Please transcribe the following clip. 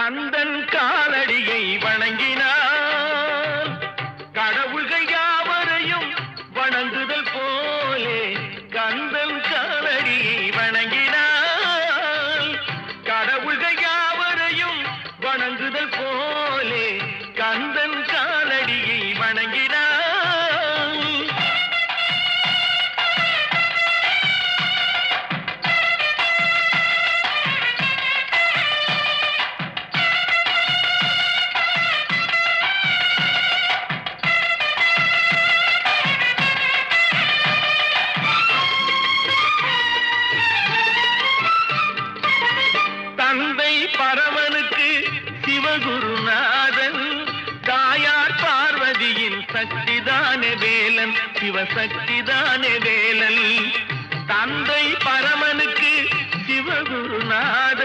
கந்தன் காலடியை வணங்கினார். கடவுள்கள் யாவரையும் வணங்குதல் போலே கந்தன் காலடியை வணங்கினார். கடவுள்கள் யாவரையும் வணங்குதல் போலே கந்தன் காலடியை வணங்கினார். தந்தை பரமனுக்கு சிவகுருநாதன், தாயார் பார்வதியின் சக்திதானே வேலன், சிவசக்திதானே வேலன். தந்தை பரமனுக்கு சிவகுருநாதன்,